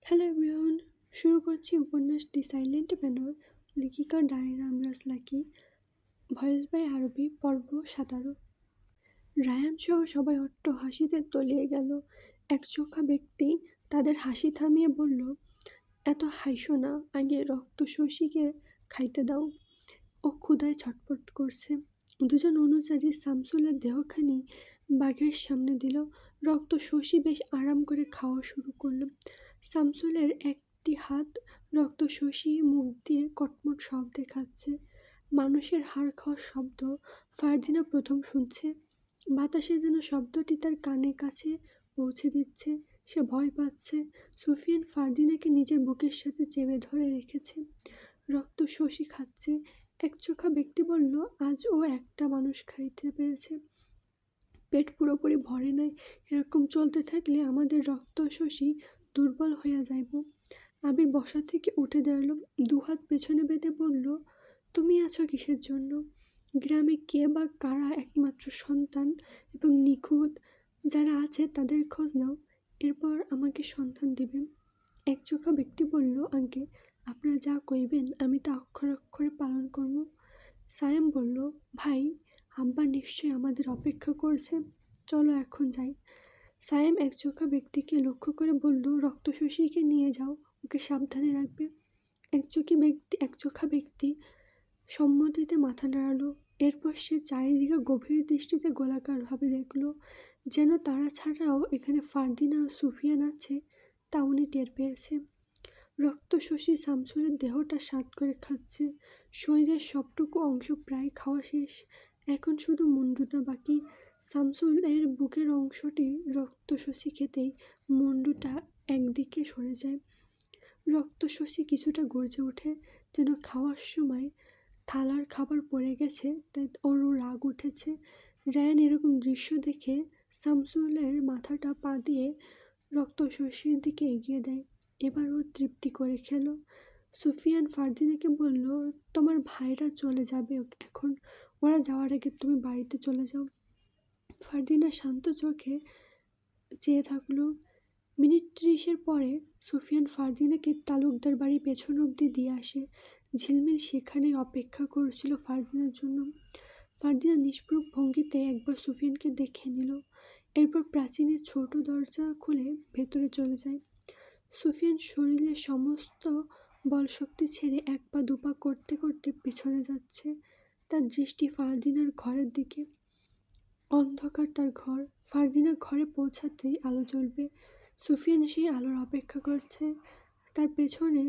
Hello everyone, শুরু করছি উপন্যাস দি সাইলেন্ট ব্যানর, লেখিকা ডায়না আমরাস লাকি, ভয়েস বাই আরবি, পর্ব 17। রায়ান সহ সবাই অট্ট হাসিতে তলিয়ে গেল। একচোখা ব্যক্তি তাদের হাসি থামিয়ে বলল, এত হাইসো না, আগে রক্ত শশীকে খাইতে দাও, ও ক্ষুধায় ছটফট করছে। দুজন অনুচারী শামসুলের দেহখানি বাঘের সামনে দিল। রক্ত শশী বেশ আরাম করে খাওয়া শুরু করল। শামসুলের একটি হাত রক্ত শশী মুখ দিয়ে কটমট শব্দে খাচ্ছে। মানুষের হাড় খাওয়ার শব্দ ফারদিনা প্রথম শুনছে। বাতাসে যেন শব্দটি তার কানে কাছে পৌঁছে দিচ্ছে। সে ভয় পাচ্ছে। সুফিয়ান ফারদিনাকে নিজের বুকের সাথে চেপে ধরে রেখেছে। রক্ত শশী খাচ্ছে। একচোখা ব্যক্তি বলল, আজ ও একটা মানুষ খাইতে পেরেছে, পেট পুরোপুরি ভরে নাই। এরকম চলতে থাকলে আমাদের রক্ত শশী দুর্বল হইয়া যাইব। আবির বসা থেকে উঠে দাঁড়ালো, দুহাত পেছনে বেঁধে বলল, তুমি আছো কিসের জন্য? গ্রামে কে বা কারা একমাত্র সন্তান এবং নিখুঁত? যারা আছে তাদের খোঁজ নাও, এরপর আমাকে সন্তান দিবে। একচোখা ব্যক্তি বলল, আজ্ঞে, আপনারা যা কইবেন আমি তা অক্ষরে অক্ষরে পালন করব। সায়েম বলল, ভাই, আব্বা নিশ্চয়ই আমাদের অপেক্ষা করছে, চলো এখন যাই। সায়েম একচোখা ব্যক্তিকে লক্ষ্য করে বলল, রক্তশশীকে নিয়ে যাও, ওকে সাবধানে রাখবে। একচোখা ব্যক্তি সম্মতিতে মাথা নাড়ালো। এরপর সে চারিদিকে গভীর দৃষ্টিতে গোলাকারভাবে দেখল, যেন তারা ছাড়াও এখানে ফারদিনা ও সুফিয়ান আছে, তা উনি টের পেয়েছে। রক্ত শশী শামসুলের দেহটা স্বাদ করে খাচ্ছে। শরীরের সবটুকু অংশ প্রায় খাওয়া শেষ, এখন শুধু মুন্ডুটা বাকি। শামসুল এর বুকের অংশটি রক্ত শশী খেতেই মুন্ডুটা একদিকে সরে যায়। রক্ত শশী কিছুটা গর্জে ওঠে, যেন খাওয়ার সময় থালার খাবার পড়ে গেছে, তাই ওরও রাগ উঠেছে। রায়ান এরকম দৃশ্য দেখে শামসুলের মাথাটা পা দিয়ে রক্ত শশীর দিকে এগিয়ে দেয়। এবার ও তৃপ্তি করে খেলো। সুফিয়ান ফারদিনাকে বলল, তোমার ভাইরা চলে যাবে এখন, ওরা যাওয়ার আগে তুমি বাড়িতে চলে যাও। ফারদিনা শান্ত চোখে চেয়ে থাকলো। মিনিট 30 পরে সুফিয়ান ফারদিনাকে তালুকদার বাড়ি পেছন অবধি দিয়ে আসে। ঝিলমিল সেখানেই অপেক্ষা করছিল ফারদিনার জন্য। ফারদিনা নিষ্প্রভ ভঙ্গিতে একবার সুফিয়ানকে দেখে নিল, এরপর প্রাচীনের ছোট দরজা খুলে ভেতরে চলে যায়। সুফিয়ান শরীরের সমস্ত বলশক্তি ছেড়ে এক পা দুপা করতে করতে পিছনে যাচ্ছে। তার দৃষ্টি ফারদিনার ঘরের দিকে। অন্ধকার তার ঘর। ফারদিনা ঘরে পৌঁছাতেই আলো জ্বলবে। সুফিয়ান সেই আলোর অপেক্ষা করছে। তার পেছনে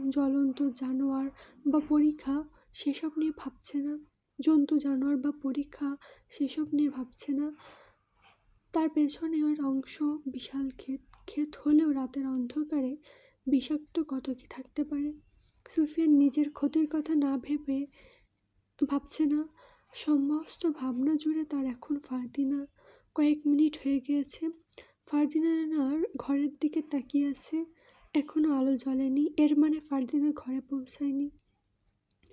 জ্বলন্ত জানোয়ার বা পরীক্ষা, সেসব নিয়ে ভাবছে না। জন্তু জানোয়ার বা পরীক্ষা, সেসব নিয়ে ভাবছে না। তার পেছনে ওর অংশ বিশাল ক্ষেত। ক্ষেত হলেও রাতের অন্ধকারে বিষাক্ত কত কি থাকতে পারে। সুফিয়ান নিজের ক্ষতির কথা না ভেবে ভাবছে না। সমস্ত ভাবনা জুড়ে তার এখন ফারদিনা। কয়েক মিনিট হয়ে গিয়েছে। ফারদিনার ঘরের দিকে তাকিয়ে আছে। এখনো আলো জ্বলেনি, এর মানে ফারদিনা ঘরে পৌঁছায়নি।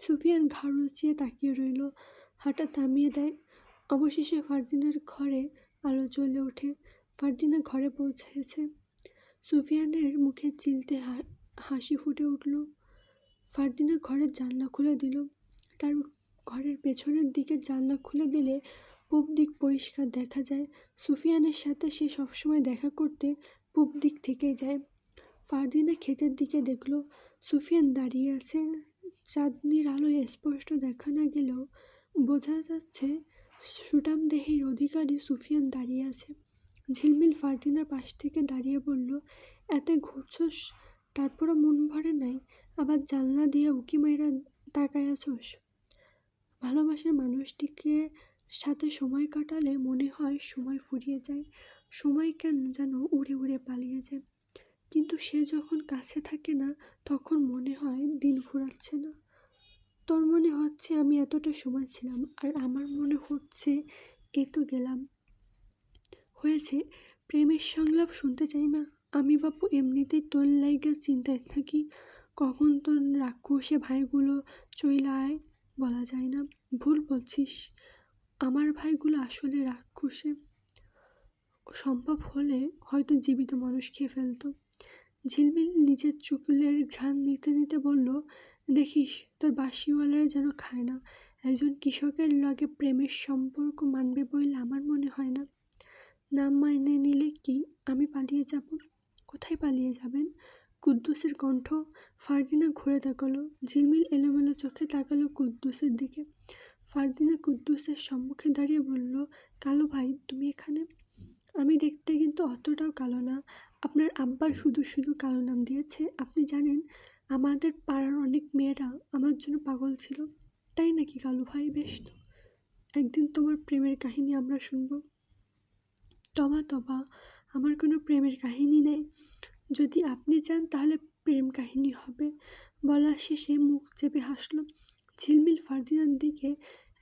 সুফিয়ান ঘাড় উঁচিয়ে তাকিয়ে রইল, হাঁটা থামিয়ে দেয়। অবশেষে ফারদিনার ঘরে আলো জ্বলে ওঠে। ফারদিনা ঘরে পৌঁছেছে। সুফিয়ানের মুখে চিলতে হাসি ফুটে উঠল। ফারদিনা ঘরের জানলা খুলে দিল। তার ঘরের পেছনের দিকে জানলা খুলে দিলে পূব দিক পরিষ্কার দেখা যায়। সুফিয়ানের সাথে সে সবসময় দেখা করতে পূব দিক থেকেই যায়। ফারদিনা ক্ষেতের দিকে দেখল, সুফিয়ান দাঁড়িয়ে আছে। চাঁদনির আলোয় স্পষ্ট দেখা না গেলেও বোঝা যাচ্ছে সুঠামদেহীর অধিকারী সুফিয়ান দাঁড়িয়ে আছে। ঝিলমিল ফারদিনার পাশ থেকে দাঁড়িয়ে বলল, এতে ঘুরছস, তারপরও মন ভরে নাই, আবার জানলা দিয়ে উকি মাইরা তাকায় আছোস। ভালোবাসার মানুষটিকে সাথে সময় কাটালে মনে হয় সময় ফুরিয়ে যায়, সময় কেন যেন উড়ে উড়ে পালিয়ে যায়। কিন্তু সে যখন কাছে থাকে না, তখন মনে হয় দিন ফুরাচ্ছে না। তোর মনে হচ্ছে আমি এতটা সময় ছিলাম, আর আমার মনে হচ্ছে এই তো গেলাম। হয়েছে, প্রেমের সংলাপ শুনতে চাই না। আমি বাপু এমনিতেই তোর লাইগা চিন্তায় থাকি, কখন তোর রাক্ষসে ভাইগুলো চইলায় বলা যায় না। ভুল বলছিস, আমার ভাইগুলো আসলে রাক্ষসে। সম্ভব হলে হয়তো জীবিত মানুষ খেয়ে ফেলতো। ঝিলমিল নিজের চুকুলের ঘ্রাণ নিতে নিতে বলল, দেখিস তোর বাসিওয়ালারা যেন খায় না। একজন কৃষকের লগে প্রেমের সম্পর্ক মানবে বইলে আমার মনে হয় না। না মেনে নিলে কি আমি পালিয়ে যাব? কোথায় পালিয়ে যাবেন? কুদ্দুসের কণ্ঠ। ফারদিনা ঘুরে তাকালো। ঝিলমিল এলোমেলো চোখে তাকালো কুদ্দুসের দিকে। ফারদিনা কুদ্দুসের সম্মুখে দাঁড়িয়ে বলল, কালু ভাই তুমি এখানে? আমি দেখতে কিন্তু অতটাও কালো না। আপনার আব্বা শুধু শুধু কালো নাম দিয়েছে। আপনি জানেন আমাদের পাড়ার অনেক মেয়েরা আমার জন্য পাগল ছিল। তাই নাকি কালু ভাই? বেশ তো, একদিন তোমার প্রেমের কাহিনী আমরা শুনবো। তবা তবা, আমার কোনো প্রেমের কাহিনী নেই। যদি আপনি চান তাহলে প্রেম কাহিনী হবে। বলা শেষে মুখ চেপে হাসল। ঝিলমিল ফারদিনার দিকে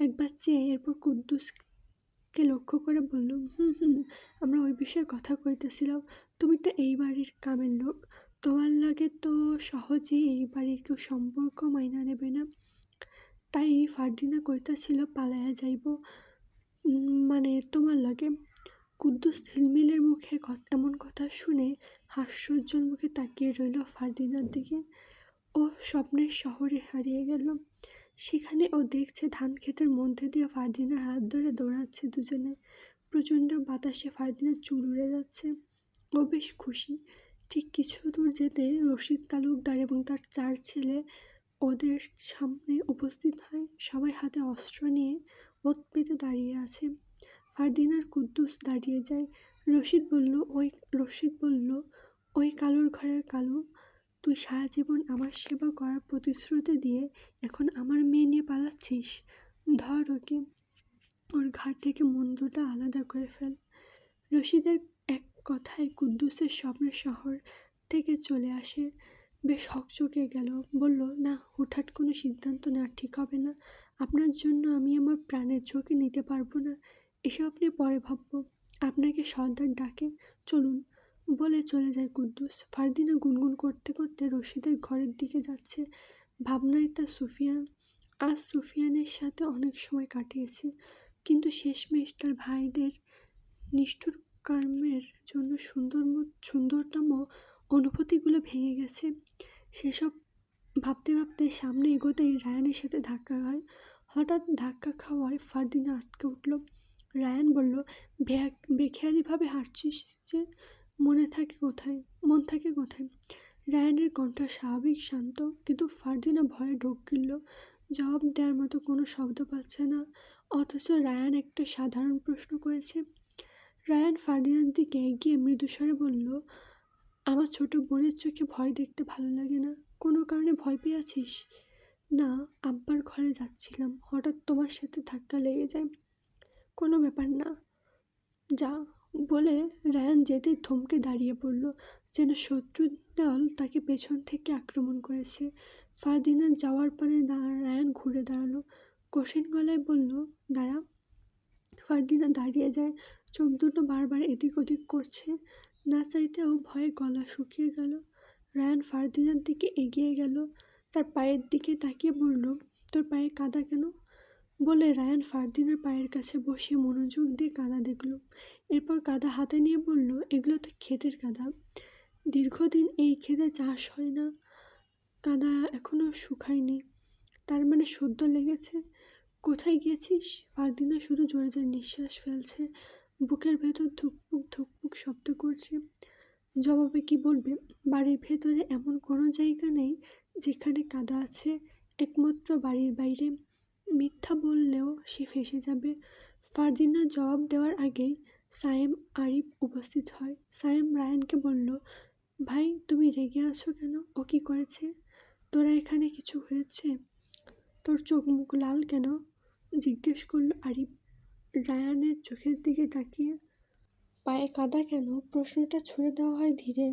একবার চেয়ে এরপর কুদ্দুসকে লক্ষ্য করে বলল, হুম, আমরা ওই বিষয়ে কথা কইতেছিলাম। তুমি তো এই বাড়ির কামের লোক, তোমার লাগে তো সহজেই এই বাড়ির কেউ সম্পর্ক মাইনা নেবে না। তাই ফারদিনা কইতাছিল পালাইয়া যাইব, মানে তোমার লাগে। কুদ্দুস ঝিলমিলের মুখে এমন কথা শুনে হাস্যোজ্জ্বল মুখে তাকিয়ে রইল ফারদিনার দিকে। ও স্বপ্নের শহরে হারিয়ে গেল। সেখানে ও দেখছে ধান ক্ষেতের মধ্যে দিয়ে ফারদিনার হাত ধরে দৌড়াচ্ছে দুজনে। প্রচণ্ড বাতাসে ফারদিনার চুল উড়ে যাচ্ছে। ও বেশ খুশি। ঠিক কিছু দূর যেতে রশিদ তালুকদার এবং তার 4 ছেলে ওদের সামনে উপস্থিত হয়। সবাই হাতে অস্ত্র নিয়ে ওত পেতে দাঁড়িয়ে আছে। ফারদিনার কুদ্দুস দাঁড়িয়ে যায়। রশিদ বলল, ওই কালুর ঘরের কালু, তুই সারা জীবন আমার সেবা করার প্রতিশ্রুতি দিয়ে এখন আমার মেয়ে নিয়ে পালাচ্ছিস। ধর ওকে, ওর ঘাট থেকে মুন্ডুটা আলাদা করে ফেল। রশিদের এক কথায় কুদ্দুসের স্বপ্নের শহর থেকে চলে আসে। বেশ হকচকে গেল। বলল, না, হুটহাট কোনো সিদ্ধান্ত নেওয়া ঠিক হবে না। আপনার জন্য আমি আমার প্রাণের ঝুঁকি নিতে পারবো না। এসব আপনি পরে ভাবব। আপনাকে সর্দার ডাকে, চলুন। বলে চলে যায় কুদ্দুস। ফারদিনা গুনগুন করতে করতে রশিদের ঘরের দিকে যাচ্ছে। ভাবনায় তার আজ সুফিয়ানের সাথে অনেক সময় কাটিয়েছে, কিন্তু শেষমেশ তার ভাইদের নিষ্ঠুর কর্মের জন্য সুন্দরতম অনুভূতিগুলো ভেঙে গেছে। সেসব ভাবতে ভাবতে সামনে এগোতেই রায়ানের সাথে ধাক্কা হয়। হঠাৎ ধাক্কা খাওয়ায় ফারদিনা আটকে উঠল। রায়ান বলল, বেখেয়ালিভাবে হাঁটছিস যে, মন থাকে কোথায়? রায়ানের কণ্ঠ স্বাভাবিক শান্ত, কিন্তু ফারদিনা ভয়ে ঢোক গিলল। জবাব দেওয়ার মতো কোনো শব্দ পাচ্ছে না, অথচ রায়ান একটা সাধারণ প্রশ্ন করেছে। রায়ান ফারদিনার দিকে এগিয়ে মৃদুস্বরে বলল, আমার ছোট বোনের চোখে ভয় দেখতে ভালো লাগে না। কোনো কারণে ভয় পেয়ে আছিস? না, আব্বার ঘরে যাচ্ছিলাম, হঠাৎ তোমার সাথে ধাক্কা লেগে যায়। কোনো ব্যাপার না, যা। বলে রায়ান যেতেই থমকে দাঁড়িয়ে পড়ল, যেন শত্রু দল তাকে পেছন থেকে আক্রমণ করেছে। ফারদিনা যাওয়ার পানে রায়ান ঘুরে দাঁড়ালো, কঠিন গলায় বলল, দাঁড়া। ফারদিনা দাঁড়িয়ে যায়। চোখ দুটো বারবার এদিক ওদিক করছে। না চাইতেও ভয়ে গলা শুকিয়ে গেল। রায়ান ফারদিনার দিকে এগিয়ে গেল। তার পায়ের দিকে তাকিয়ে বলল, তোর পায়ে কাদা কেন? বলে রায়ান ফারদিনার পায়ের কাছে বসে মনোযোগ দিয়ে কাদা দেখল। এরপর কাদা হাতে নিয়ে বলল, এগুলো তো ক্ষেতের কাদা। দীর্ঘদিন এই ক্ষেতে চাষ হয় না। কাদা এখনো শুকায়নি, তার মানে সদ্য লেগেছে। কোথায় গিয়েছিস? ফারদিনা শুধু জোরে জোরে নিঃশ্বাস ফেলছে। বুকের ভেতর ধুকপুক ধুকপুক শব্দ করছে। জবাবে কি বলবে? বাড়ির ভেতরে এমন কোনো জায়গা নেই যেখানে কাদা আছে, একমাত্র বাড়ির বাইরে। মিথ্যা বললেও সে ফেঁসে যাবে। ফারদিনা জবাব দেওয়ার আগেই সায়েম আরিফ উপস্থিত হয়। সায়েম রায়ানকে বলল, ভাই তুমি রেগে আছো কেন? ও কি করেছে? তোরা এখানে কিছু হয়েছে? তোর চোখ মুখ লাল কেন? জিজ্ঞেস করল আরিফ রায়ানের চোখের দিকে তাকিয়ে। পায়ে কাদা কেন? প্রশ্নটা ছুড়ে দেওয়া হয় ধীরে,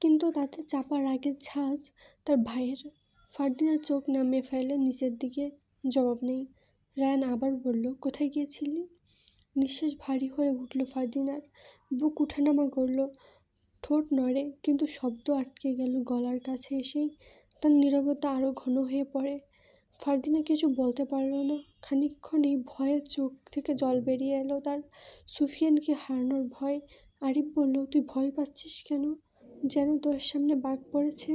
কিন্তু তাতে চাপা রাগের ঝাঁজ তার ভাইয়ের। ফারদিনা চোখ নামিয়ে ফেলে নিচের দিকে। জবাব নেই। রায়ান আবার বলল, কোথায় গিয়েছিলি? নিঃশ্বাস ভারী হয়ে উঠল ফারদিনার। বুক উঠানামা করল। ঠোঁট নড়ে, কিন্তু শব্দ আটকে গেল গলার কাছে এসেই। তার নীরবতা আরও ঘন হয়ে পড়ে। ফারদিনা কিছু বলতে পারল না। খানিকক্ষণেই ভয়ে চোখ থেকে জল বেরিয়ে এলো তার। সুফিয়ানকে হারানোর ভয়। আরিফ বলল, তুই ভয় পাচ্ছিস কেন? যেন তোর সামনে বাঘ পড়েছে।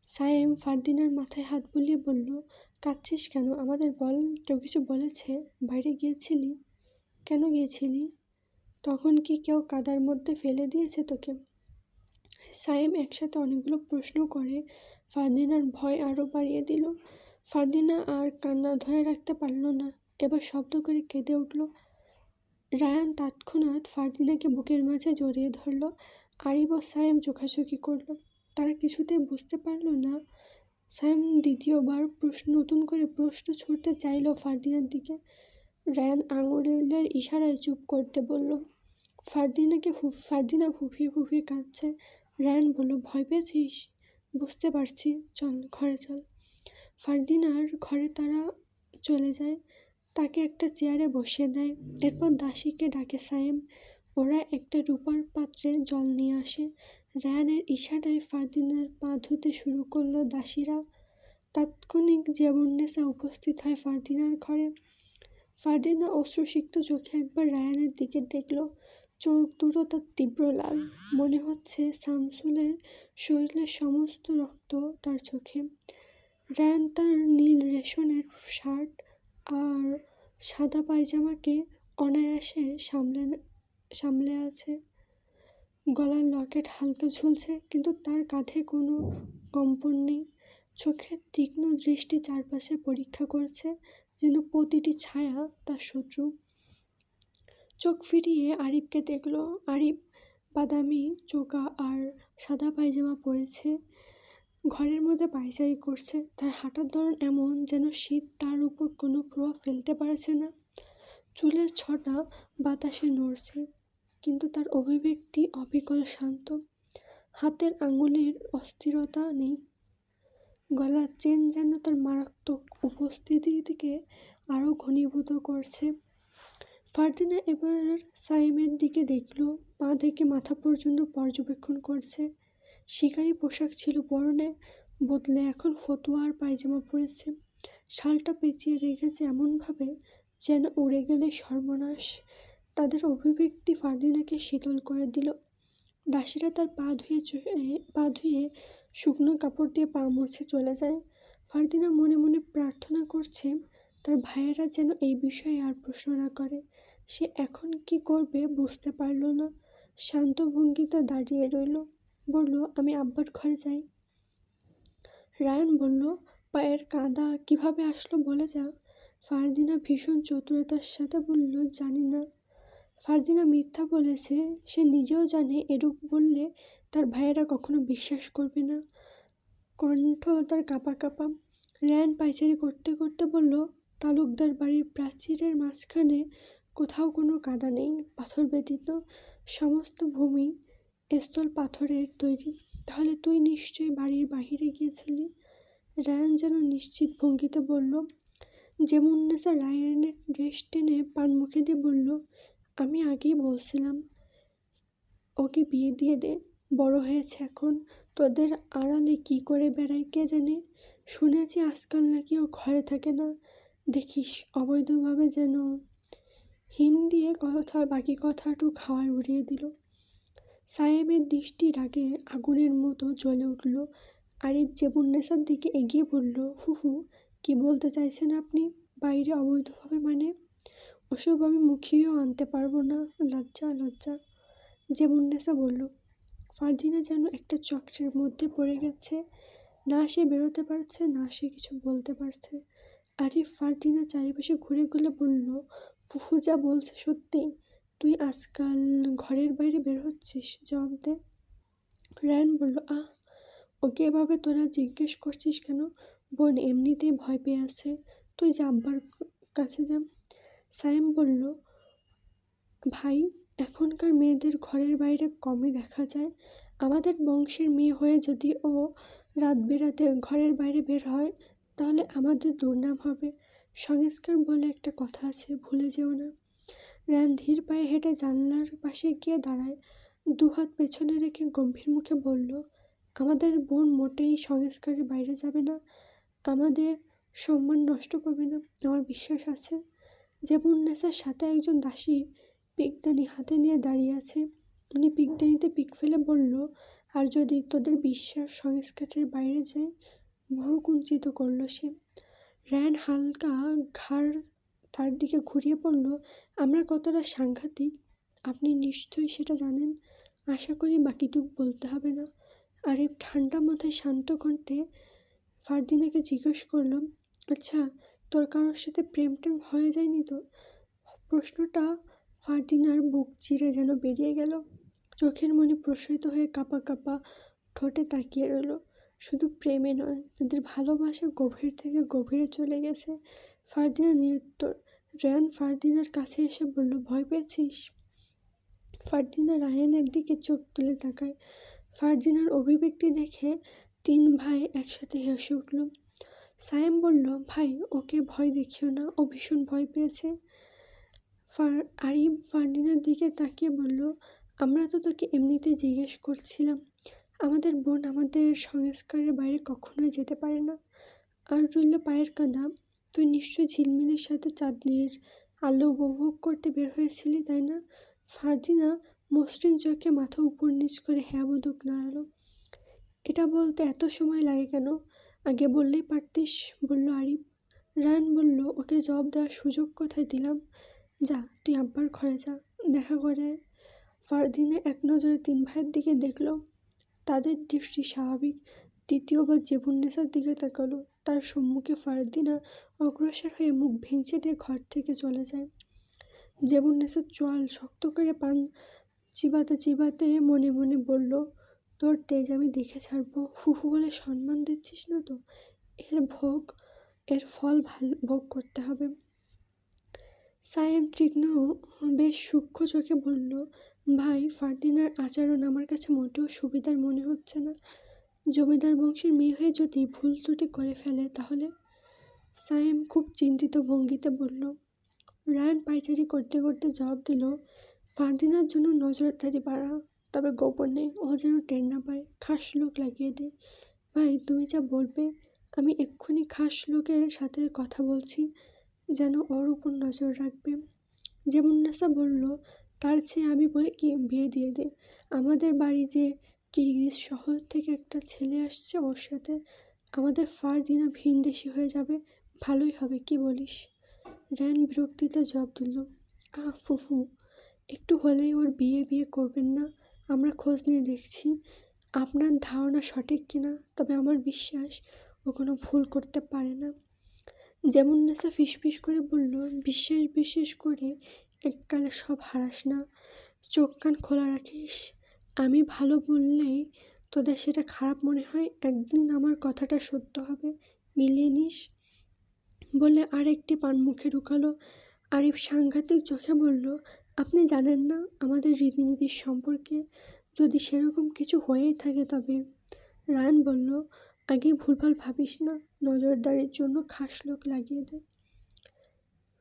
সায়েম ফারদিনার মাথায় হাত বুলিয়ে বলল, কাঁদছিস কেন? আমাদের বল, কেউ কিছু বলেছে? বাইরে গিয়েছিলি? কেন গিয়েছিলি? তখন কি কেউ কাদার মধ্যে ফেলে দিয়েছে তোকে? সায়েম একসাথে অনেকগুলো প্রশ্ন করে ফারদিনার ভয় আরও বাড়িয়ে দিল। ফারদিনা আর কান্না ধরে রাখতে পারল না, এবার শব্দ করে কেঁদে উঠল। রায়ান তৎক্ষণাৎ ফারদিনাকে বুকের মাঝে জড়িয়ে ধরল। আরিব ও সায়েম চোখাচোখি করল। তারা কিছুতেই বুঝতে পারল না। সায়েম দ্বিতীয়বার নতুন করে প্রশ্ন ছুড়তে চাইল ফারদিনার দিকে। রায়ান আঙুলের ইশারায় চুপ করতে বলল। ফারদিনা ফুঁপিয়ে ফুঁপিয়ে কাঁদছে। রায়ান বলল, ভয় পেয়েছিস? বুঝতে পারছি, চল ঘরে চল। ফারদিনার ঘরে তারা চলে যায়, তাকে একটা চেয়ারে বসিয়ে দেয়। এরপর দাসীকে ডাকে সায়েম। ওরা একটা রূপার পাত্রে জল নিয়ে আসে। রায়ানের ইশারায় ফারদিনার পা ধুতে শুরু করলো দাসীরা। তাৎক্ষণিক জিয়াবুন্নেসা উপস্থিত হয় ফারদিনার ঘরে। ফারদিনা অশ্রুসিক্ত চোখে একবার রায়ানের দিকে দেখল। চোখ দুটো তার তীব্র লাল। মনে হচ্ছে শামসুলের শরীরের সমস্ত রক্ত তার চোখে। রায়ান তার নীল রেশনের শার্ট আর সাদা পায়জামাকে অনায়াসে সামলে আছে। গলার লকেট হালকা ঝুলছে, কিন্তু তার কাঁধে কোনো কম্পন নেই। চোখের তীক্ষ্ণ দৃষ্টি চারপাশে পরীক্ষা করছে, যেন প্রতিটি ছায়া তার শত্রু। চোখ ফিরিয়ে আরিফকে দেখল। আরিফ বাদামি চোকা আর সাদা পায়জামা পরেছে, ঘরের মধ্যে পায়চারি করছে। তার হাঁটার ধরন এমন যেন শীত তার উপর কোনো প্রভাব ফেলতে পারছে না। চুলের ছটা বাতাসে নড়ছে, কিন্তু তার অভিব্যক্তি অবিকল শান্ত। হাতের আঙুলের অস্থিরতা নেই। গলার চেন যেন তার মারাত্মক উপস্থিতিকে আরও ঘনীভূত করছে। ফারদিনা এবার সাইমের দিকে দেখল, পা থেকে মাথা পর্যন্ত পর্যবেক্ষণ করছে। শিকারি পোশাক ছিল পরনে, বদলে এখন ফতুয়া আর পায়জামা পরেছে। শালটা পেঁচিয়ে রেখেছে এমনভাবে যেন উড়ে গেলে সর্বনাশ। তাদের অভিব্যক্তি ফারদিনাকে শীতল করে দিল। দাসীরা তার পা ধুয়ে শুকনো কাপড় দিয়ে পা মুছে চলে যায়। ফারদিনা মনে মনে প্রার্থনা করছে তার ভাইয়েরা যেন এই বিষয়ে আর প্রশ্ন না করে। সে এখন কি করবে বুঝতে পারল না। শান্ত ভঙ্গিতে দাঁড়িয়ে রইল। বলল, আমি আব্বার ঘরে যাই। রায়ান বলল, পায়ের কাদা কিভাবে আসলো বলে যা। ফারদিনা ভীষণ চতুরতার সাথে বলল, জানি না। ফারদিনা মিথ্যা বলেছে, সে নিজেও জানে এরূপ বললে তার ভাইয়েরা কখনো বিশ্বাস করবে না। কণ্ঠ তার কাঁপা কাঁপা। রায়ান পায়চারি করতে করতে বলল, তালুকদার বাড়ির প্রাচীরের মাঝখানে কোথাও কোনো কাদা নেই, পাথর ব্যতীত। সমস্ত ভূমি স্থল পাথরের তৈরি। তাহলে তুই নিশ্চয়ই বাড়ির বাহিরে গিয়েছিলি। রায়ান যেন নিশ্চিত ভঙ্গিতে বলল। জেমুন্নেসা রায়ানের ড্রেস টেনে পান মুখে দিয়ে বলল, আমি আগেই বলছিলাম ওকে বিয়ে দিয়ে দে, বড় হয়েছে এখন, তোদের আড়ালে কি করে বেড়ায় কে জানে। শুনেছি আজকাল নাকি ও ঘরে থাকে না, দেখিস অবৈধভাবে যেন। হিন দিয়ে বাকি কথাটুক হাওয়ায় উড়িয়ে দিল। সায়েমের দৃষ্টি রাগে আগুনের মতো জ্বলে উঠল। আরিফ জেবুন্নেসার দিকে এগিয়ে বলল, ফুফু, কি বলতে চাইছেন আপনি? বাইরে অবৈধভাবে মানে? ওসব আমি মুখিয়েও আনতে পারবো না, লজ্জা লজ্জা। জেবুন্নেসা বলল। ফারদিনা যেন একটা চক্রের মধ্যে পড়ে গেছে। না সে বেরোতে পারছে, না সে কিছু বলতে পারছে। আরিফ ফারদিনা চারিপাশে ঘুরে ঘুরে বলল, ফুফু যা বলছে সত্যি? তুই আজকাল ঘরের বাইরে বের হচ্ছিস? জবাব দে। রায়ান বলল, ওকে এভাবে তোরা জিজ্ঞেস করছিস কেন? বোন এমনিতেই ভয় পেয়ে আছে, তুই যা আব্বার কাছে যা। সায়েম বলল, ভাই, এখনকার মেয়েদের ঘরের বাইরে কমই দেখা যায়। আমাদের বংশের মেয়ে হয়ে যদি ও রাত বেরাতে ঘরের বাইরে বের হয়, তাহলে আমাদের দুর্নাম হবে। সংস্কার বলে একটা কথা আছে, ভুলে যেও না। রায়ান ধীর পায়ে হেঁটে জানলার পাশে গিয়ে দাঁড়ায়। দুহাত পেছনে রেখে গম্ভীর মুখে বলল, আমাদের বোন মোটেই সংস্কারের বাইরে যাবে না, আমাদের সম্মান নষ্ট করবে না, আমার বিশ্বাস আছে। জেবুন্নেসার সাথে একজন দাসী পিকদানি হাতে নিয়ে দাঁড়িয়ে আছে। উনি পিকদানিতে পিক ফেলে বলল, আর যদি তোদের বিশ্বাস সংস্কারের বাইরে যায়। ভুরু কুঞ্চিত করল সে। রায়ান হালকা ঘাড় তার দিকে ঘুরিয়ে পড়ল। আমরা কতটা সাংঘাতিক আপনি নিশ্চয়ই সেটা জানেন। আশা করি বাকিটুকু বলতে হবে না। আরিফ ঠান্ডা মাথায় শান্ত কণ্ঠে ফারদিনাকে জিজ্ঞেস করল, আচ্ছা তোর কারোর সাথে প্রেম টেম হয়ে যায়নি তো? প্রশ্নটা ফারদিনার বুক চিরে যেন বেরিয়ে গেল। চোখের মনি প্রসারিত হয়ে কাঁপা কাঁপা ঠোঁটে তাকিয়ে রইল। শুধু প্রেমে নয়, তাদের ভালোবাসা গভীর থেকে গভীরে চলে গেছে। ফারদিনা নিরুত্তর। রায়ান ফারদিনার কাছে এসে বলল, ভয় পেয়েছিস? ফারদিনা রায়ানের দিকে চোখ তুলে তাকায়। ফারদিনার অভিব্যক্তি দেখে তিন ভাই একসাথে হেসে উঠল। সায়েম বলল, ভাই ওকে ভয় দেখিও না, ও ভীষণ ভয় পেয়েছে। আরিফ ফারদিনার দিকে তাকিয়ে বলল, আমরা তো তোকে এমনিতেই জিজ্ঞেস করছিলাম। আমাদের বোন আমাদের সংস্কারের বাইরে কখনোই যেতে পারে না। আর রইল পায়ের কাদা, তুই নিশ্চয়ই ঝিলমিলের সাথে চাঁদনির আলো উপভোগ করতে বের হয়েছিলি, তাই না? ফারদিনা মসৃণ চোখে মাথা উপর নিচ করে হ্যাঁ বোধক নাড়াল। এটা বলতে এত সময় লাগে কেন? আগে বললেই পারতিস, বলল আরিফ। রায়ান বলল, ওকে জবাব দেওয়ার সুযোগ কোথায় দিলাম? যা তুই আব্বার ঘরে যা, দেখা করে। ফারদিনা এক নজরে তিন ভাইয়ের দিকে দেখল। তাদের দৃষ্টি স্বাভাবিক। দ্বিতীয়বার জেবুন্নেসার দিকে তাকালো। তার সম্মুখে ফারদিনা অগ্রসর হয়ে মুখ ভেঙচে দিয়ে ঘর থেকে চলে যায়। জেবুন্নেসার চোয়াল শক্ত করে পান চিবাতে চিবাতে মনে মনে বলল, তোর তেজ আমি দেখে ছাড়বো। ফুফু বলে সম্মান দিচ্ছিস না তো? এর ফল ভোগ করতে হবে। সায়েম তীক্ষ্ণ বেশ সূক্ষ্ম চোখে বলল, ভাই ফারদিনার আচরণ আমার কাছে মোটেও সুবিধার মনে হচ্ছে না। জমিদার বংশের মেয়ে হয়ে যদি ভুল ত্রুটি করে ফেলে তাহলে? সায়েম খুব চিন্তিত ভঙ্গিতে বলল। রায়ান পায়চারি করতে করতে জবাব দিল, ফারদিনার জন্য নজরদারি বাড়া, তবে গোপনে, ও যেন টের না পায়। খাস লোক লাগিয়ে দে। ভাই তুমি যা বলবে, আমি এক্ষুনি খাস লোকের সাথে কথা বলছি, যেন ওর উপর নজর রাখবে। জেবুন্নেসা বলল, তার চেয়ে আমি বলি কি বিয়ে দিয়ে দে। আমাদের বাড়ি যে কিরগিজ শহর থেকে একটা ছেলে আসছে, ওর সাথে আমাদের ফারদিনা ভিনদেশি হয়ে যাবে। ভালোই হবে, কি বলিস? রায়ান বিরক্তিতে জবাব দিল, ফুফু, একটু হলেই ওর বিয়ে করবেন না? আমরা খোঁজ নিয়ে দেখছি। আপনার ধারণা সঠিক কিনা, তবে আমার বিশ্বাস ও কোনো ভুল করতে পারে না। জেবুন্নেসা ফিসফিস করে বলল, বিশ্বাস করে এককালে সব হারাস না। চোখ কান খোলা রাখিস। আমি ভালো বললেই তোদের সেটা খারাপ মনে হয়। একদিন আমার কথাটা সত্য হবে, মিলিয়ে নিস। বলে আরেকটি পান মুখে ঢুকালো। আরিফ সাংঘাতিক চোখে বলল, আপনি জানেন না আমাদের রীতিনীতির সম্পর্কে? যদি সেরকম কিছু হয়েই থাকে তবে? রায়ান বলল, আগে ভুলভাল ভাবিস না, নজরদারির জন্য খাস লোক লাগিয়ে দে।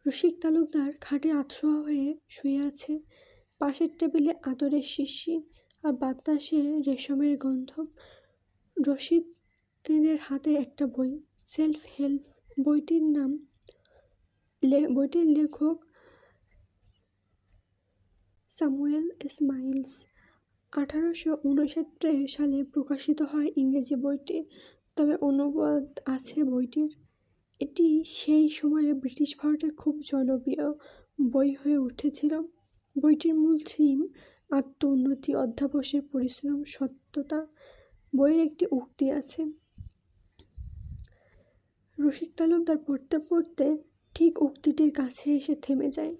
রসিক তালুকদার খাটে আতশোয়া হয়ে শুয়ে আছে। পাশের টেবিলে আতরের শিশি আর বাতাসে রেশমের গন্ধ। রশিদের হাতে একটা বই, সেলফ হেল্প। বইটির লেখক স্যামুয়েল এস মাইলস। 1859 সালে প্রকাশিত হয় ইংরেজি বইটি, তবে অনুবাদ আছে বইটির। এটি সেই সময়ে ব্রিটিশ ভারতের খুব জনপ্রিয় বই হয়ে উঠেছিল। বইটির মূল থিম আত্ম-উন্নতি, অধ্যবসায়, পরিশ্রম, সত্যতা। বইয়ের একটি উক্তি আছে। রসিক তালুকদার পড়তে পড়তে ঠিক উক্তিটির কাছে এসে থেমে যায়।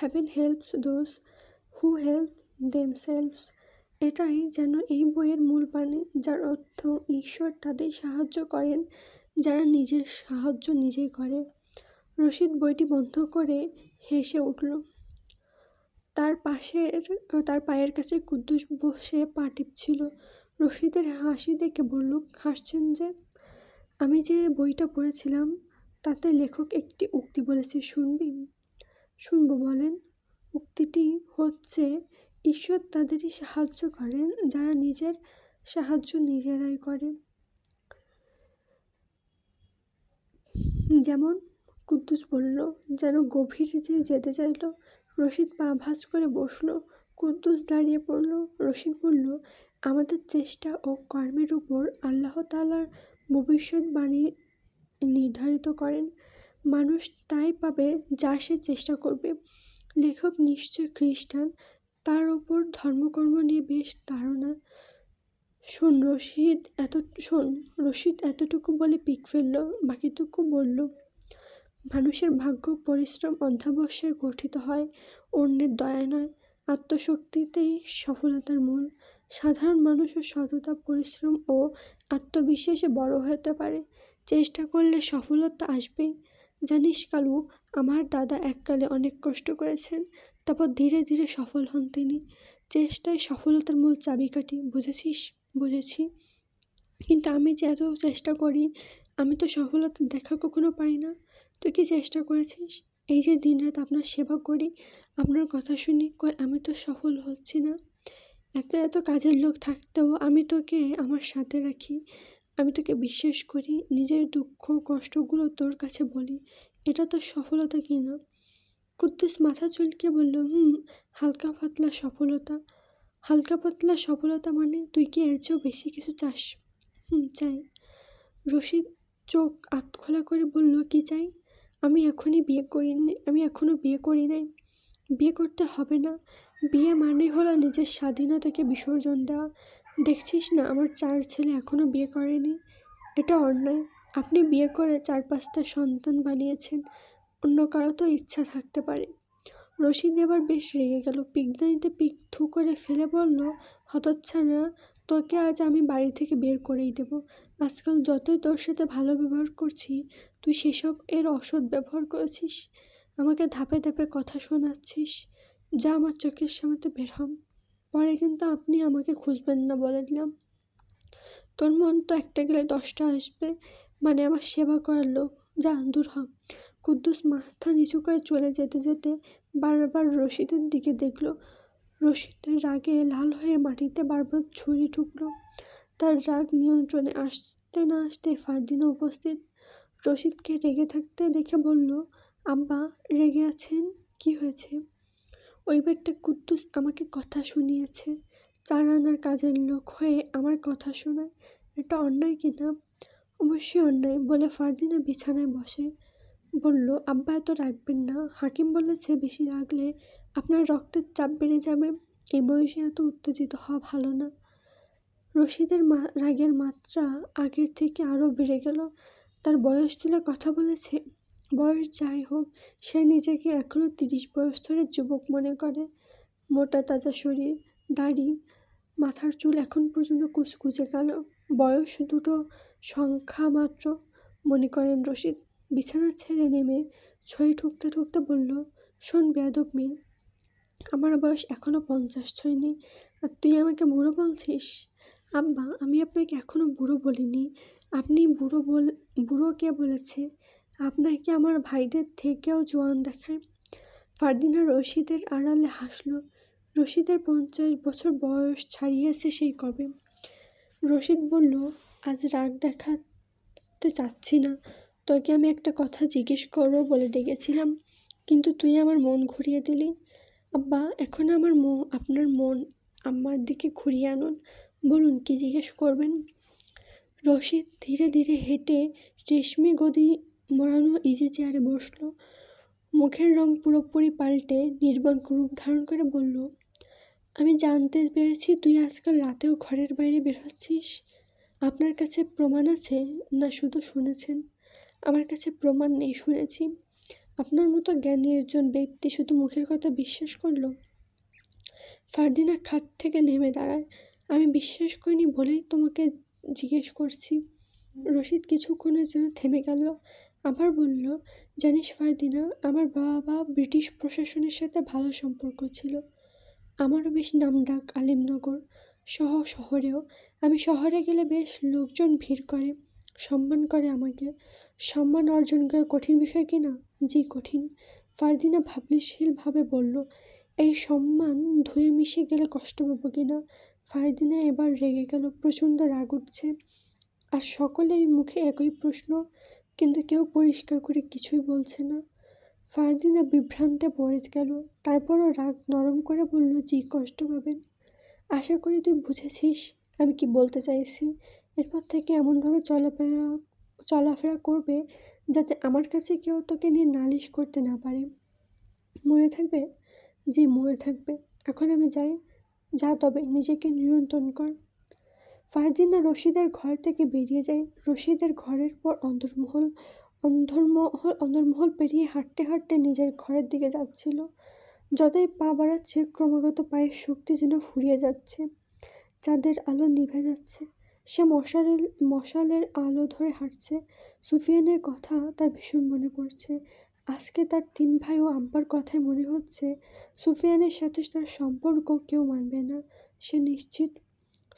Heaven helps those who help themselves. এটাই যেন এই বইয়ের মূল বাণী, যার অর্থ ঈশ্বর তাদের সাহায্য করেন যারা নিজের সাহায্য নিজেই করে। রশিদ বইটি বন্ধ করে হেসে উঠল। তার পায়ের কাছে কুদ্দুস বসে পা টিপছিল। রশিদের হাসি দেখে বলল, হাসছেন যে? আমি যে বইটা পড়েছিলাম তাতে লেখক একটি উক্তি বলেছে, শুনবি? শুনবো, বলেন। উক্তিটি হচ্ছে, ঈশ্বর তাদেরই সাহায্য করেন যারা নিজের সাহায্য নিজেরাই করে। যেমন? কুদ্দুস বলল, যেন গভীরে যেতে চাইল। রশিদ পা ভাঁজ করে বসল। কুদ্দুস দাঁড়িয়ে পড়ল। রশিদ বলল, আমাদের চেষ্টা ও কর্মের উপর আল্লাহ তাআলার ভবিষ্যৎবাণী নির্ধারিত করেন। মানুষ তাই পাবে যা সে চেষ্টা করবে। লেখক নিশ্চয় খ্রিস্টান, তার ওপর ধর্মকর্ম নিয়ে বেশ ধারণা। শোন রশিদ এতটুকু বলে পিক ফেলল, বাকিটুকু বলল, মানুষের ভাগ্য পরিশ্রম অধ্যবসায়ে গঠিত হয়, অন্যের দয়া নয়। আত্মশক্তিতেই সফলতার মূল। সাধারণ মানুষও সততা, পরিশ্রম ও আত্মবিশ্বাসে বড় হতে পারে। চেষ্টা করলে সফলতা আসবেই। জানিস কালু, আমার দাদা এককালে অনেক কষ্ট করেছেন, তারপর ধীরে ধীরে সফল হন তিনি। চেষ্টাই সফলতার মূল চাবিকাঠি, বুঝেছিস? বুঝেছি, কিন্তু আমি যে এত চেষ্টা করি, আমি তো সফলতা দেখা কখনো পাই না। তুই কি চেষ্টা করেছিস? এই যে দিনরাত আপনার সেবা করি, আপনার কথা শুনি, কই আমি তো সফল হচ্ছি না। এত এত কাজের লোক থাকতেও আমি তোকে আমার সাথে রাখি, আমি তোকে বিশ্বাস করি, নিজের দুঃখ কষ্টগুলো তোর কাছে বলি। এটা তো সফলতা কি না? কুদ্দুস মাথা চুলকে বলল, হালকা পাতলা সফলতা। হালকা পাতলা সফলতা মানে তুই কি এর চেয়েও বেশি কিছু চাস? চাই। রশিদ চোখ আধখোলা করে বলল, কি চাই? আমি এখনও বিয়ে করি নাই। বিয়ে করতে হবে না। বিয়ে মানে হলো নিজের স্বাধীনতাকে বিসর্জন দেওয়া। দেখছিস না, আমার 4 ছেলে এখনও বিয়ে করেনি। এটা অন্যায়। আপনি বিয়ে করে 4-5টা সন্তান বানিয়েছেন, অন্য কারো তো ইচ্ছা থাকতে পারে। রশিদ এবার বেশ রেগে গেল, পিকদানিতে পিক থু করে ফেলে বলল, হতচ্ছাড়া, তোকে আজ আমি বাড়ি থেকে বের করেই দেব। আজকাল যতই তোর সাথে ভালো ব্যবহার করছি, তুই সেসব এর অসৎ ব্যবহার করেছিস। আমাকে ধাপে ধাপে কথা শোনাচ্ছিস। যা আমার চোখের সামনে বের হম। পরে কিন্তু আপনি আমাকে খুঁজবেন না, বলে দিলাম। তোর মন তো একটা গেলে 10টা আসবে, মানে আমার সেবা করার লোক। যা দূর হ। কুদ্দুস মাথা নিচু করে চলে যেতে যেতে বারবার রশিদের দিকে দেখল। রশিদ রাগে লাল হয়ে মাটিতে বারবার ছুরি ঠুকল। তার রাগ নিয়ন্ত্রণে আসতে না আসতে ফারদিনা উপস্থিত। রশিদকে রেগে থাকতে দেখে বলল, আব্বা রেগে আছেন? কি হয়েছে? ওই বেটা কুদ্দুস আমাকে কথা শুনিয়েছে। 4 আনার কাজের লোক হয়ে আমার কথা শোনায়। এটা অন্যায় কি না? অবশ্যই অন্যায়, বলে ফারদিনা বিছানায় বসে বলল, আব্বা এত রাখবেন না। হাকিম বলেছে বেশি রাখলে আপনার রক্তের চাপ বেড়ে যাবে। এই বয়সে এত উত্তেজিত হওয়া ভালো না। রশিদের রাগের মাত্রা আগের থেকে আরও বেড়ে গেল। তার বয়স তুলে কথা বলেছে। বয়স যাই হোক, সে নিজেকে এখনও 30 বছরের যুবক মনে করে। মোটা তাজা শরীর, দাড়ি, মাথার চুল এখন পর্যন্ত কুচকুচে কালো। বয়স দুটো সংখ্যা মাত্র মনে করেন রশিদ। বিছানা ছেড়ে নেমে ছই ঠুকতে ঠুকতে বলল, শোন বেয়াদব মেয়ে, আমার বয়স এখনও 50 ছয়নি, আর তুই আমাকে বুড়ো বলছিস? আব্বা, আমি আপনাকে এখনও বুড়ো বলিনি। আপনি বুড়ো কে বলেছে? আপনাকে আমার ভাইদের থেকেও জোয়ান দেখায়। ফারদিনা রশিদের আড়ালে হাসল। রশিদের 50 বছর বয়স ছাড়িয়েছে সেই কবে। রশিদ বলল, আজ রাগ দেখাতে চাচ্ছি না। তোকে আমি একটা কথা জিজ্ঞেস করবো বলে ডেকেছিলাম, কিন্তু তুই আমার মন ঘুরিয়ে দিলি। আব্বা, এখন আপনার মন আমার দিকে ঘুরিয়ে আনুন। বলুন, কি জিজ্ঞেস করবেন? রশিদ ধীরে ধীরে হেঁটে রেশমি গদি মোড়ানো ইজি চেয়ারে বসল। মুখের রং পুরোপুরি পাল্টে নির্বাক রূপ ধারণ করে বলল, আমি জানতে পেরেছি তুই আজকাল রাতেও ঘরের বাইরে বের হচ্ছিস। আপনার কাছে প্রমাণ আছে, না শুধু শুনেছেন? আমার কাছে প্রমাণ নেই, শুনেছি। আপনার মতো জ্ঞানী একজন ব্যক্তি শুধু মুখের কথা বিশ্বাস করল? ফারদিনা খাট থেকে নেমে দাঁড়ায়। আমি বিশ্বাস করিনি বলেই তোমাকে জিজ্ঞেস করছি। রশিদ কিছুক্ষণের জন্য থেমে গেল, আবার বলল, জানিস ফারদিনা, আমার বাবা ব্রিটিশ প্রশাসনের সাথে ভালো সম্পর্ক ছিল। আমারও বেশ নামডাক আলিমনগর শহরেও। আমি শহরে গেলে বেশ লোকজন ভিড় করে, সম্মান করে আমাকে। সম্মান অর্জন করা কঠিন বিষয় কি না? জি কঠিন। ফারদিনা ভাবনাশীলভাবে বলল, এই সম্মান ধুয়ে মিশে গেলে কষ্ট পাবো কি না? ফারদিনা এবার রেগে গেল, প্রচণ্ড রাগ উঠছে। আর সকলের মুখে একই প্রশ্ন, কিন্তু কেউ পরিষ্কার করে কিছুই বলছে না। ফারদিনা বিভ্রান্তে পড়ে গেল, তারপরও রাগ নরম করে বলল, জি কষ্ট পাবেন। আশা করি তুই বুঝেছিস আমি কি বলতে চাইছি। এরপর থেকে এমনভাবে চলাফেরা করবে যাতে আমার কাছে কেউ তোকে নিয়ে নালিশ করতে না পারে। মনে থাকবে? জি, মনে থাকবে। এখন আমি যাই। যা, তবে নিজেকে নিয়ন্ত্রণ কর। ফারদিনা রশিদের ঘর থেকে বেরিয়ে যায়। রশিদের ঘরের পর অন্দরমহল পেরিয়ে হাঁটতে হাঁটতে নিজের ঘরের দিকে যাচ্ছিল। যতই পা বাড়াচ্ছে ক্রমাগত পায়ের শক্তি যেন ফুরিয়ে যাচ্ছে। চাঁদের আলো নিভে যাচ্ছে। সে মশালের আলো ধরে হাঁটছে। সুফিয়ানের কথা তার ভীষণ মনে পড়ছে। আজকে তার 3 ভাই ও আব্বার কথায় মনে হচ্ছে সুফিয়ানের সাথে তার সম্পর্ক কেউ মানবে না। সে নিশ্চিত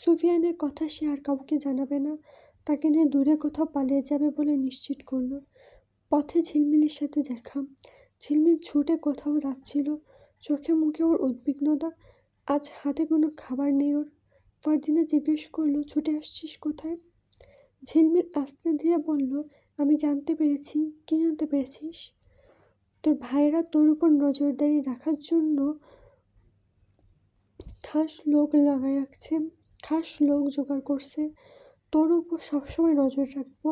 সুফিয়ানের কথা সে আর কাউকে জানাবে না। তাকে নিয়ে দূরে কোথাও পালিয়ে যাবে বলে নিশ্চিত করল। পথে ঝিলমিলের সাথে দেখা। ঝিলমিল ছুটে কোথাও যাচ্ছিল। চোখে মুখে ওর উদ্বিগ্নতা। আজ হাতে কোনো খাবার নেই ওর। ফারদিনা জিজ্ঞেস করলো, ছুটে আসছিস কোথায়? ঝিলমিল আস্তে ধীরে বলল, আমি জানতে পেরেছি। কি জানতে পেরেছিস? তোর ভাইয়েরা তোর উপর নজরদারি রাখার জন্য খাস লোক জোগাড় করছে। তোর উপর সবসময় নজর রাখবো।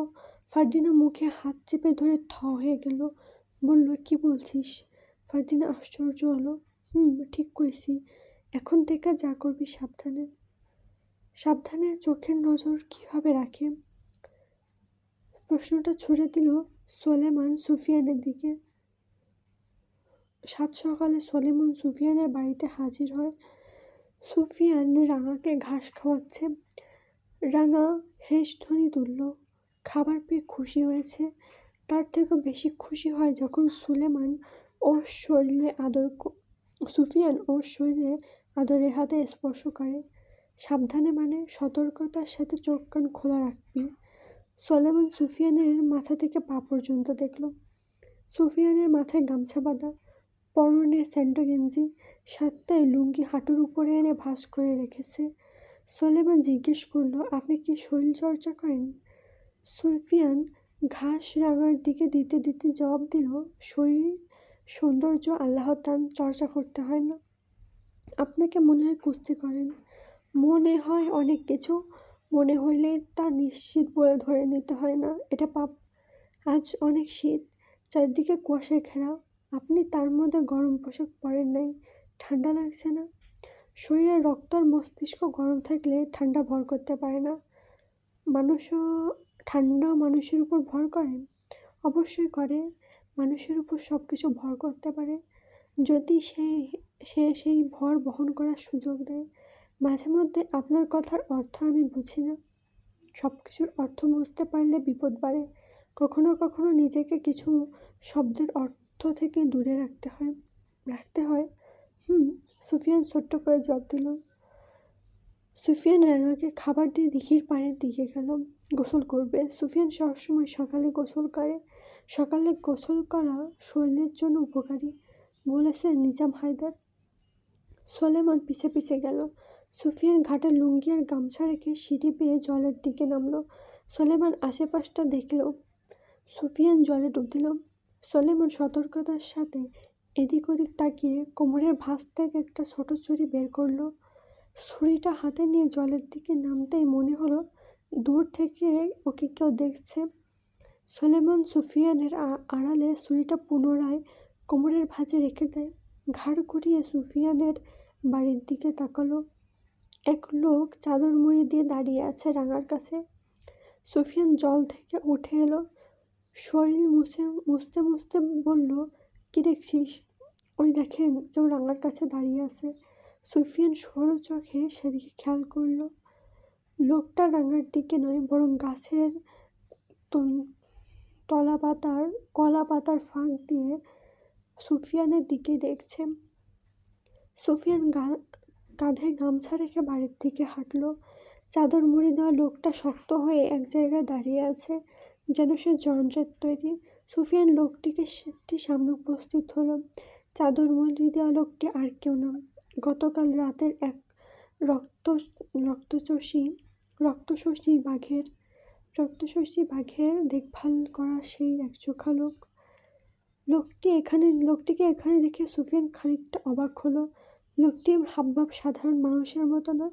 ফারদিনা মুখে হাত চেপে ধরে হয়ে গেল। বলল, কি বলছিস? ফারদিনা আশ্চর্য হলো। ঠিক কইছি। এখন থেকে যা করবি সাবধানে। সাবধানে চোখের নজর কিভাবে রাখে? প্রশ্নটা ছুড়ে দিল সোলেমান সুফিয়ানের দিকে। সাত সকালে সোলেমান সুফিয়ানের বাড়িতে হাজির হয়। সুফিয়ান রাঙাকে ঘাস খাওয়াচ্ছে। রাঙা ধ্বনি তুলল। খাবার পেয়ে খুশি হয়েছে। তার থেকেও বেশি খুশি হয় যখন সুফিয়ান ওর শরীরে আদরের হাতে স্পর্শ করে। সাবধানে মানে সতর্কতার সাথে চোখ কান খোলা রাখবি। সোলেমান সুফিয়ানের মাথা থেকে পা পর্যন্ত দেখল। সুফিয়ানের মাথায় গামছা বাঁধা, পরনে স্যান্ডো গেঞ্জি, সাতটায় লুঙ্গি হাঁটুর উপরে এনে ভাঁজ করে রেখেছে। সোলেমান জিজ্ঞেস করল, আপনি কি শরীরচর্চা করেন? সুফিয়ান ঘাস রাঙার দিকে দিতে দিতে জবাব দিল, শরীর সৌন্দর্য আল্লাহর দান, চর্চা করতে হয় না। আপনাকে মনে হয় কুস্তি করেন। মনে হয় অনেক কিছু। মনে হইলেই তা নিশ্চিত বলে ধরে নিতে হয় না, এটা পাপ। আজ অনেক শীত, চারদিকে কুয়াশায় ঘেরা। আপনি তার মধ্যে গরম পোশাক পরেন নাই। ঠান্ডা লাগছে না? শরীরের রক্ত আর মস্তিষ্ক গরম থাকলে ঠান্ডা ভর করতে পারে না। ঠান্ডা মানুষের উপর ভর করে? অবশ্যই করে। মানুষের উপর সব কিছু ভর করতে পারে যদি সে সেই ভর বহন করার সুযোগ দেয়। মাঝে মধ্যে আপনার কথার অর্থ আমি বুঝি না। সব কিছুর অর্থ বুঝতে পারলে বিপদ বাড়ে। কখনো কখনো নিজেকে কিছু শব্দের অর্থ থেকে দূরে রাখতে হয়। সুফিয়ান ছোট্ট করে জবাব দিল। সুফিয়ান রাঙাকে খাবার দিয়ে দিঘির পাড়ের দিকে গেল। গোসল করবে। সুফিয়ান সবসময় সকালে গোসল করে। সকালে গোসল করা শরীরের জন্য উপকারী বলেছে নিজাম হায়দার। সোলেমান পিছে পিছে গেল। সুফিয়ান ঘাটে লুঙ্গি আর গামছা রেখে সিঁড়ি বেয়ে জলের দিকে নামল। সোলেমান আশেপাশটা দেখল। সুফিয়ান জলে ডুব দিল। সোলেমান সতর্কতার সাথে এদিক ওদিক তাকিয়ে কোমরের ভাঁজ থেকে একটা ছোট ছুরি বের করলো। ছুরিটা হাতে নিয়ে জলের দিকে নামতেই মনে হলো দূর থেকে ওকে কেউ দেখছে। সোলেমান সুফিয়ানের আড়ালে ছুরিটা পুনরায় কোমরের ভাঁজে রেখে দেয়। ঘাড় ঘুরিয়ে সুফিয়ানের বাড়ির দিকে তাকালো। এক লোক চাদর মুড়ি দিয়ে দাঁড়িয়ে আছে রাঙার কাছে। সুফিয়ান জল থেকে উঠে এলো। শরীর মুছতে মুছতে বলল, কি দেখছিস? ওই দেখেন, কেউ রাঙার কাছে দাঁড়িয়ে আছে। সুফিয়ান সরু চোখে সেদিকে খেয়াল করল। লোকটা রাঙার দিকে নয়, বরং গাছের কলা পাতার ফাঁক দিয়ে সুফিয়ানের দিকে দেখছে। সুফিয়ান কাঁধে গামছা রেখে বাড়ির দিকে হাঁটল। চাদর মুড়ি দেওয়া লোকটা শক্ত হয়ে এক জায়গায় দাঁড়িয়ে আছে, যেন সে যন্ত্রের তৈরি। সুফিয়ান লোকটিকে সামনে উপস্থিত হলো। চাদর মুড়ি দেওয়া লোকটি আর কেউ না, গতকাল রাতের এক রক্তশোষী বাঘের দেখভাল করা সেই একচোখা লোক। লোকটিকে এখানে দেখে সুফিয়ান খানিকটা অবাক হলো। লোকটির হাবভাব সাধারণ মানুষের মতো না।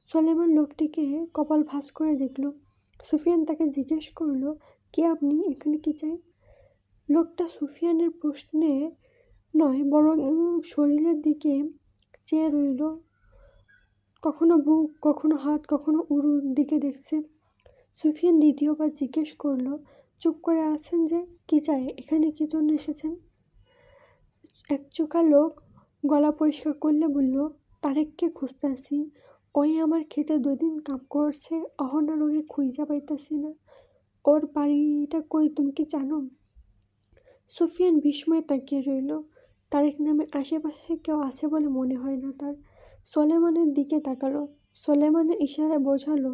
সলেমান লোকটিকে কপাল ভাঁজ করে দেখল। সুফিয়ান তাকে জিজ্ঞেস করল, কে আপনি, এখানে কি চাই? লোকটা সুফিয়ানের প্রশ্নে নয় বরং শরীরের দিকে চেয়ে রইল। কখনো বুক, কখনো হাত, কখনো উরুর দিকে দেখছে। সুফিয়ান দ্বিতীয়বার জিজ্ঞেস করল, চুপ করে আছেন যে, কি চাই, এখানে কি জন্য এসেছেন? একচোখা লোক গলা পরিষ্কার করলে বলল, তারেককে খুঁজতে আসি। ওই আমার খেতে 2 দিন কাম করছে, অহনা রোগে খুঁজা পাইতাছি না। ওর বাড়িটা কই তুমি কি জানো? সুফিয়ান বিস্ময়ে তাকিয়ে রইল। তারেক নামে আশেপাশে কেউ আছে বলে মনে হয় না তার। সলেমানের দিকে তাকালো। সলেমানের ইশারায় বোঝালো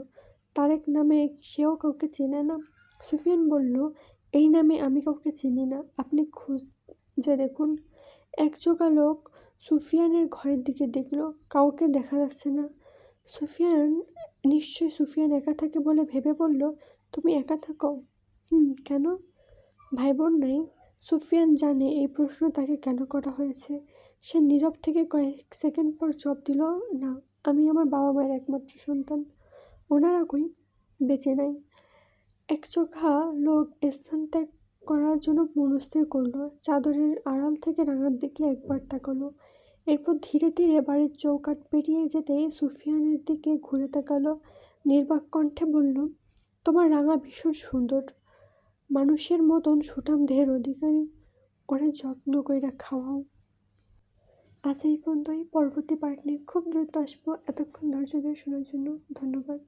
তারেক নামে সেও কাউকে চেনে না। সুফিয়ান বলল, এই নামে আমি কাউকে চিনি না, আপনি খুঁজে দেখুন। একচোখা লোক সুফিয়ানের ঘরের দিকে দেখল। কাউকে দেখা যাচ্ছে না। সুফিয়ান নিশ্চয় সুফিয়ান একা থাকে বলে ভেবে বলল, তুমি একা থাকো? কেন? ভাই বোন নাই? সুফিয়ান জানে এই প্রশ্ন তাকে কেন করা হয়েছে। সে নীরব থেকে কয়েক সেকেন্ড পর জবাব দিল, না, আমি আমার বাবা মায়ের একমাত্র সন্তান। ওনারা কই? বেঁচে নাই। একচোখা লোক স্থান ত্যাগ করার জন্য মনস্থির করল। চাদরের আড়াল থেকে রাঙার দিকে একবার তাকালো। এরপর ধীরে ধীরে বাড়ির চৌকাঠ পেরিয়ে যেতেই সুফিয়ানের দিকে ঘুরে তাকালো। নির্বাক কণ্ঠে বলল, তোমার রাঙা ভীষণ সুন্দর, মানুষের মতন সুঠাম দেহের অধিকারী। ওরে যত্ন কইরা খাওয়াও। আজ এই পর্যন্তই। পরবর্তী পার্ট নিয়ে খুব দ্রুত আসবো। এতক্ষণ ধৈর্য ধরে শোনার জন্য ধন্যবাদ।